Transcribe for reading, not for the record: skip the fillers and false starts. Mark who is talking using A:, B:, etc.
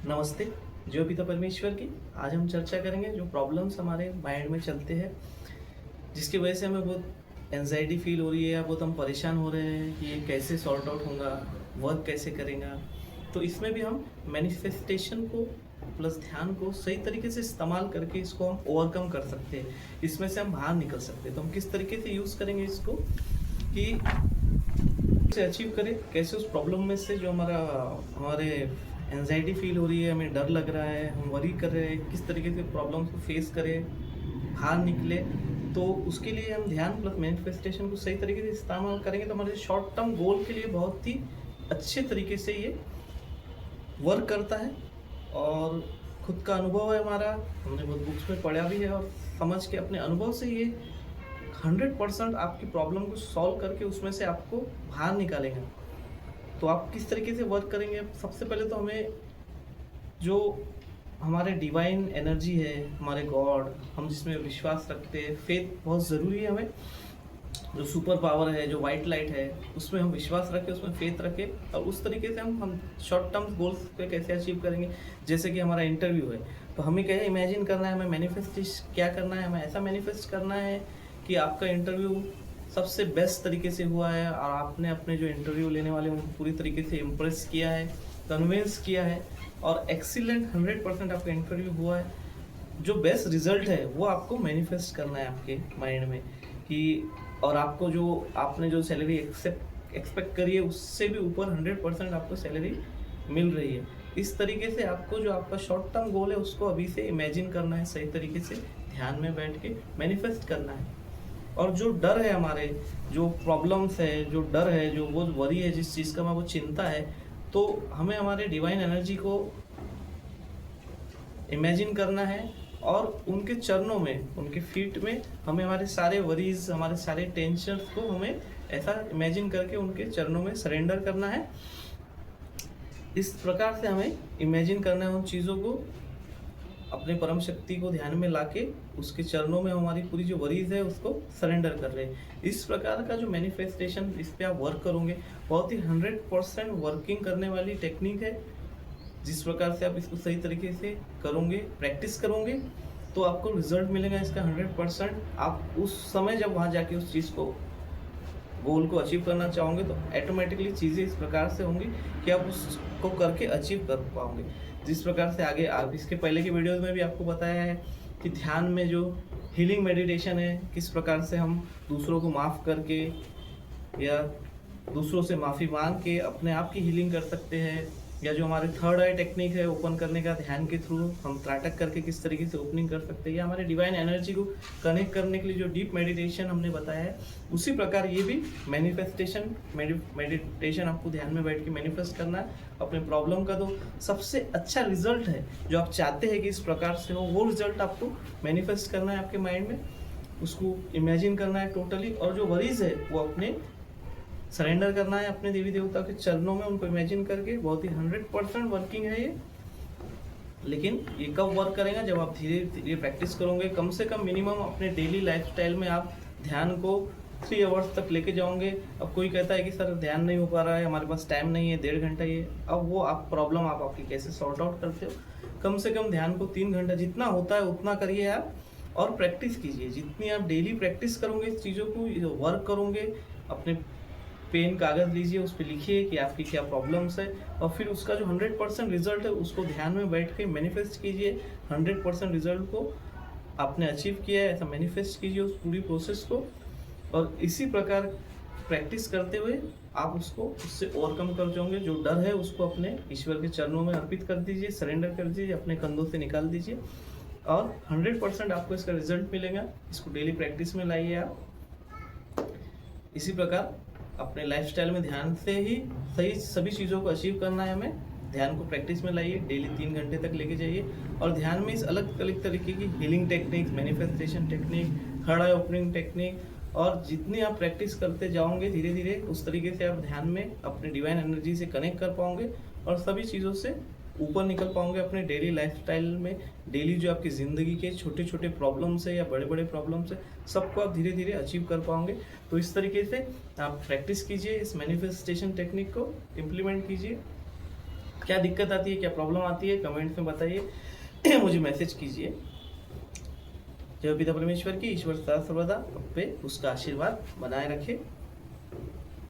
A: नमस्ते। जो पिता परमेश्वर की आज हम चर्चा करेंगे जो प्रॉब्लम्स हमारे माइंड में चलते हैं, जिसकी वजह से हमें बहुत एंजाइटी फील हो रही है या बहुत हम परेशान हो रहे हैं कि ये कैसे सॉर्ट आउट होगा, वर्क कैसे करेगा। तो इसमें भी हम मैनिफेस्टेशन को प्लस ध्यान को सही तरीके से इस्तेमाल करके इसको हम ओवरकम कर सकते हैं, इसमें से हम बाहर निकल सकते हैं। तो हम किस तरीके से यूज़ करेंगे इसको कि से अचीव करें, कैसे उस प्रॉब्लम में से जो हमारे एंजाइटी फील हो रही है, हमें डर लग रहा है, हम वरी कर रहे हैं, किस तरीके से प्रॉब्लम को फेस करें, बाहर निकले। तो उसके लिए हम ध्यान प्लस मैनिफेस्टेशन को सही तरीके से इस्तेमाल करेंगे तो हमारे शॉर्ट टर्म गोल के लिए बहुत ही अच्छे तरीके से ये वर्क करता है। और खुद का अनुभव है हमारा, हमने बहुत बुक्स में पढ़ा भी है और समझ के अपने अनुभव से ये 100% आपकी प्रॉब्लम को सॉल्व करके उसमें से आपको बाहर निकालेगा। तो आप किस तरीके से वर्क करेंगे? सबसे पहले तो हमें जो हमारे डिवाइन एनर्जी है, हमारे गॉड, हम जिसमें विश्वास रखते हैं, फेथ बहुत ज़रूरी है हमें। जो सुपर पावर है, जो वाइट लाइट है, उसमें हम विश्वास रखें, उसमें फेथ रखें और उस तरीके से हम शॉर्ट टर्म गोल्स पे कैसे अचीव करेंगे। जैसे कि हमारा इंटरव्यू है, तो हमें क्या इमेजिन करना है, हमें मैनिफेस्ट क्या करना है, हमें ऐसा मैनिफेस्ट करना है कि आपका इंटरव्यू सबसे बेस्ट तरीके से हुआ है और आपने अपने जो इंटरव्यू लेने वाले उनको पूरी तरीके से इम्प्रेस किया है, कन्विंस किया है और एक्सीलेंट 100% आपका इंटरव्यू हुआ है। जो बेस्ट रिजल्ट है वो आपको मैनिफेस्ट करना है आपके माइंड में कि और आपको जो आपने जो सैलरी एक्सपेक्ट करी है उससे भी ऊपर 100% आपको सैलरी मिल रही है। इस तरीके से आपको जो आपका शॉर्ट टर्म गोल है उसको अभी से इमेजिन करना है, सही तरीके से ध्यान में बैठ के मैनिफेस्ट करना है। और जो डर है हमारे, जो प्रॉब्लम्स है, जो डर है, जो वो वरी है, जिस चीज़ का हमें वो चिंता है, तो हमें हमारे डिवाइन एनर्जी को इमेजिन करना है और उनके चरणों में, उनके फीट में हमें हमारे सारे वरीज, हमारे सारे टेंशन्स को हमें ऐसा इमेजिन करके उनके चरणों में सरेंडर करना है। इस प्रकार से हमें इमेजिन करना है उन चीज़ों को, अपने परम शक्ति को ध्यान में लाके उसके चरणों में हमारी पूरी जो वरीज है उसको सरेंडर कर रहे हैं। इस प्रकार का जो मैनिफेस्टेशन, इस पे आप वर्क करोगे, बहुत ही 100% वर्किंग करने वाली टेक्निक है। जिस प्रकार से आप इसको सही तरीके से करोगे, प्रैक्टिस करोगे, तो आपको रिजल्ट मिलेगा इसका 100%। आप उस समय जब वहाँ जाके उस चीज़ को, गोल को अचीव करना चाहोगे तो ऑटोमेटिकली चीज़ें इस प्रकार से होंगी कि आप उसको करके अचीव कर पाओगे। जिस प्रकार से आगे आप इसके पहले की वीडियोज़ में भी आपको बताया है कि ध्यान में जो हीलिंग मेडिटेशन है, किस प्रकार से हम दूसरों को माफ़ करके या दूसरों से माफ़ी मांग के अपने आप की हीलिंग कर सकते हैं। या जो हमारे थर्ड आई टेक्निक है ओपन करने का, ध्यान के थ्रू हम त्राटक करके किस तरीके से ओपनिंग कर सकते हैं, या हमारे डिवाइन एनर्जी को कनेक्ट करने के लिए जो डीप मेडिटेशन हमने बताया है, उसी प्रकार ये भी मेडिटेशन आपको ध्यान में बैठ के मैनिफेस्ट करना है अपने प्रॉब्लम का। तो सबसे अच्छा रिजल्ट है जो आप चाहते हैं कि इस प्रकार से हो, वो रिजल्ट आपको मैनिफेस्ट करना है आपके माइंड में, उसको इमेजिन करना है टोटली। और जो वरीज है वो अपने सरेंडर करना है अपने देवी देवता के चरणों में, उनको इमेजिन करके। बहुत ही 100% वर्किंग है ये। लेकिन ये कब वर्क करेगा? जब आप धीरे धीरे प्रैक्टिस करोगे। कम से कम मिनिमम अपने डेली लाइफस्टाइल में आप ध्यान को 3 आवर्स तक लेके जाओगे। अब कोई कहता है कि सर ध्यान नहीं हो पा रहा है, हमारे पास टाइम नहीं है, 1.5 घंटा ही है। अब वो आप प्रॉब्लम आप आपकी कैसे सॉर्ट आउट करते हो? कम से कम ध्यान को 3 घंटा जितना होता है उतना करिए आप, और प्रैक्टिस कीजिए। जितनी आप डेली प्रैक्टिस करोगे इस चीज़ों को, वर्क करोगे, अपने पेन कागज़ लीजिए, उस पर लिखिए कि आपकी क्या प्रॉब्लम्स है, और फिर उसका जो 100% रिजल्ट है उसको ध्यान में बैठ के मैनिफेस्ट कीजिए। 100% रिजल्ट को आपने अचीव किया है ऐसा मैनिफेस्ट कीजिए उस पूरी प्रोसेस को। और इसी प्रकार प्रैक्टिस करते हुए आप उससे ओवरकम कर जाओगे। जो डर है उसको अपने ईश्वर के चरणों में अर्पित कर दीजिए, सरेंडर कर दीजिए, अपने कंधों से निकाल दीजिए और 100% आपको इसका रिजल्ट मिलेगा। इसको डेली प्रैक्टिस में लाइए आप। इसी प्रकार अपने लाइफस्टाइल में ध्यान से ही सभी चीज़ों को अचीव करना है हमें। ध्यान को प्रैक्टिस में लाइए, डेली 3 घंटे तक लेके जाइए और ध्यान में इस अलग अलग तरीके की healing techniques, manifestation technique, third eye opening technique, और जितनी आप प्रैक्टिस करते जाओगे धीरे धीरे उस तरीके से आप ध्यान में अपने डिवाइन एनर्जी से कनेक्ट कर पाओगे और सभी चीज़ों से ऊपर निकल पाओगे अपने डेली लाइफस्टाइल में। डेली जो आपकी ज़िंदगी के छोटे छोटे प्रॉब्लम्स है या बड़े बड़े प्रॉब्लम्स है, सबको आप धीरे धीरे अचीव कर पाओगे। तो इस तरीके से आप प्रैक्टिस कीजिए, इस मैनिफेस्टेशन टेक्निक को इम्प्लीमेंट कीजिए, क्या दिक्कत आती है, क्या प्रॉब्लम आती है, कमेंट में बताइए, मुझे मैसेज कीजिए। जय पिता परमेश्वर की, ईश्वर सदा सर्वदा आप पे उसका आशीर्वाद बनाए रखे।